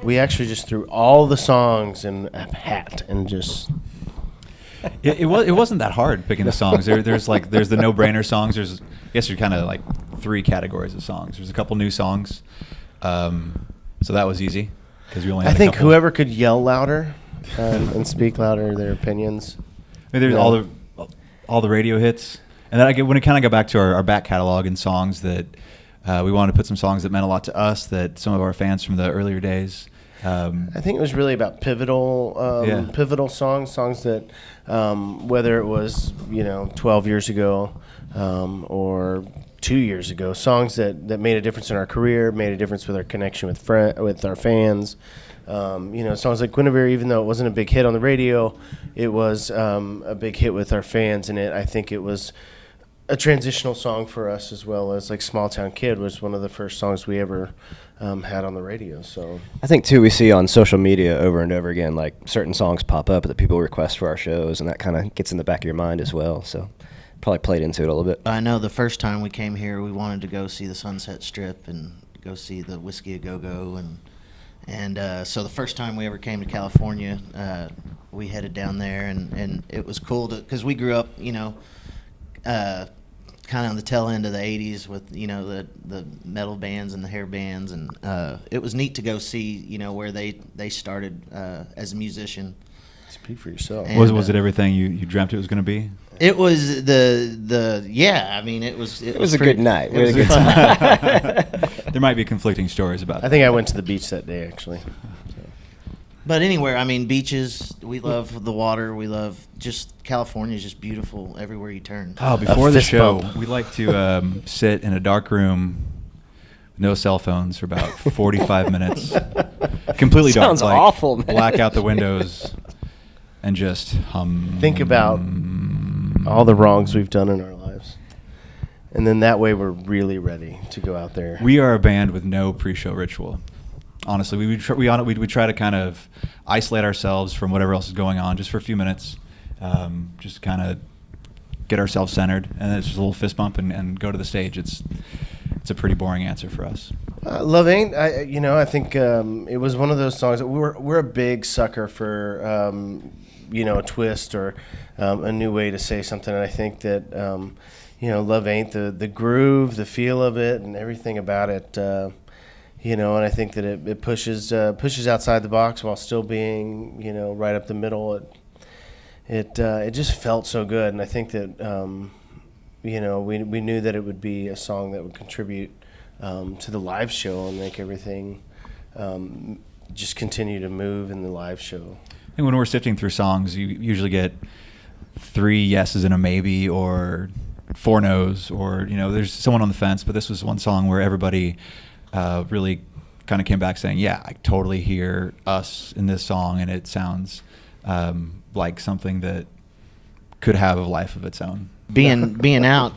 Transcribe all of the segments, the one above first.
We actually just threw all the songs in a hat and just. It wasn't that hard picking the songs. There's the no-brainer songs. I guess you're kind of like 3 categories of songs. There's a couple new songs, so that was easy because we only. Had I think couple. whoever could yell louder and speak louder their opinions. I mean, there's all the radio hits, and then when it kind of got back to our back catalog and songs that we wanted to put some songs that meant a lot to us, that some of our fans from the earlier days. I think it was really about pivotal songs that, whether it was 12 years ago or 2 years ago, songs that made a difference in our career, made a difference with our connection with our fans. Songs like Guinevere, even though it wasn't a big hit on the radio, it was a big hit with our fans, and I think it was a transitional song for us, as well as like Small Town Kid was one of the first songs we ever had on the radio. So I think too, we see on social media over and over again, like certain songs pop up that people request for our shows, and that kind of gets in the back of your mind as well. So probably played into it a little bit. I know the first time we came here, we wanted to go see the Sunset Strip and go see the Whiskey A Go Go, and so the first time we ever came to California, we headed down there, and it was cool because we grew up, kind of on the tail end of the 80s with, the metal bands and the hair bands, and it was neat to go see, where they started as a musician. Speak for yourself. And, was it everything you dreamt it was going to be? It was I mean, it was a good night. We had a good time. There might be conflicting stories about that. I think I went to the beach that day, actually. But anywhere, I mean, beaches, we love the water. We love California is just beautiful everywhere you turn. Oh, before the show, we like to sit in a dark room, no cell phones for about 45 minutes. Completely dark. Sounds awful, man. Black out the windows and just hum. Think about all the wrongs we've done in our lives. And then that way we're really ready to go out there. We are a band with no pre-show ritual. Honestly, we try to kind of isolate ourselves from whatever else is going on just for a few minutes, just kind of get ourselves centered, and then it's just a little fist bump and go to the stage. It's a pretty boring answer for us. Love Ain't, I think it was one of those songs that we're a big sucker for, a twist or a new way to say something. And I think that, Love Ain't, the groove, the feel of it, and everything about it. And I think that it pushes outside the box while still being, right up the middle. It just felt so good, and I think that, we knew that it would be a song that would contribute to the live show and make everything just continue to move in the live show. And when we're sifting through songs, you usually get 3 yeses and a maybe, or 4 no's, or there's someone on the fence. But this was one song where everybody really kind of came back saying, yeah, I totally hear us in this song, and it sounds like something that could have a life of its own. Being out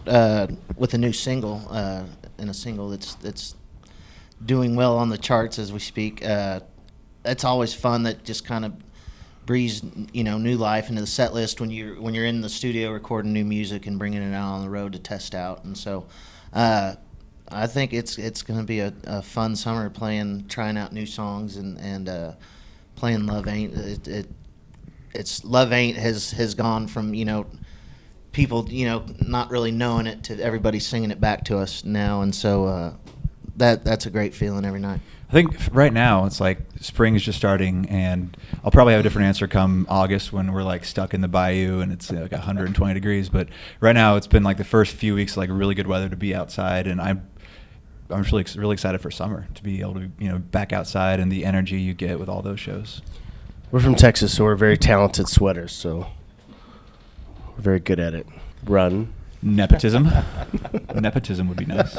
with a new single, and a single that's doing well on the charts as we speak, that's always fun. That just kind of breathes new life into the set list when you're in the studio recording new music and bringing it out on the road to test out. And so I think it's going to be a fun summer trying out new songs and playing Love Ain't. It's Love Ain't has gone from people not really knowing it to everybody singing it back to us now, and so that's a great feeling every night. I think right now it's like spring is just starting, and I'll probably have a different answer come August when we're like stuck in the bayou and it's like 120 degrees. But right now it's been like the first few weeks like really good weather to be outside, and I'm really excited for summer to be able to be back outside and the energy you get with all those shows. We're from Texas, so we're very talented sweaters, so we're very good at it. Run. Nepotism. Nepotism would be nice.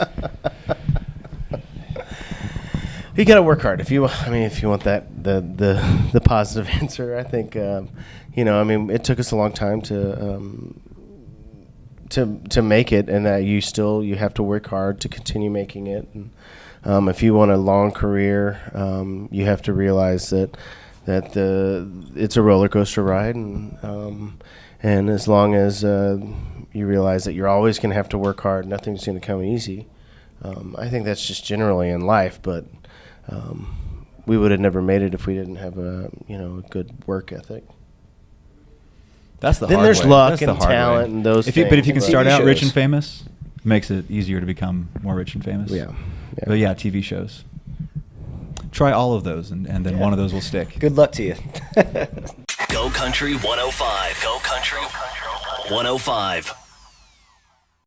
You got to work hard if you want that the positive answer. I think it took us a long time to make it, and that you have to work hard to continue making it. And, if you want a long career, you have to realize that it's a roller coaster ride, and as long as you realize that you're always going to have to work hard, nothing's going to come easy. I think that's just generally in life, but we would have never made it if we didn't have a a good work ethic. That's the Then hard there's way. luck That's the and hard talent way. and those But if you can things. start TV out rich shows. and famous, it makes it easier to become more rich and famous. Yeah. But yeah, TV shows. Try all of those, and then one of those will stick. Good luck to you. Go Country 105. Go Country 105.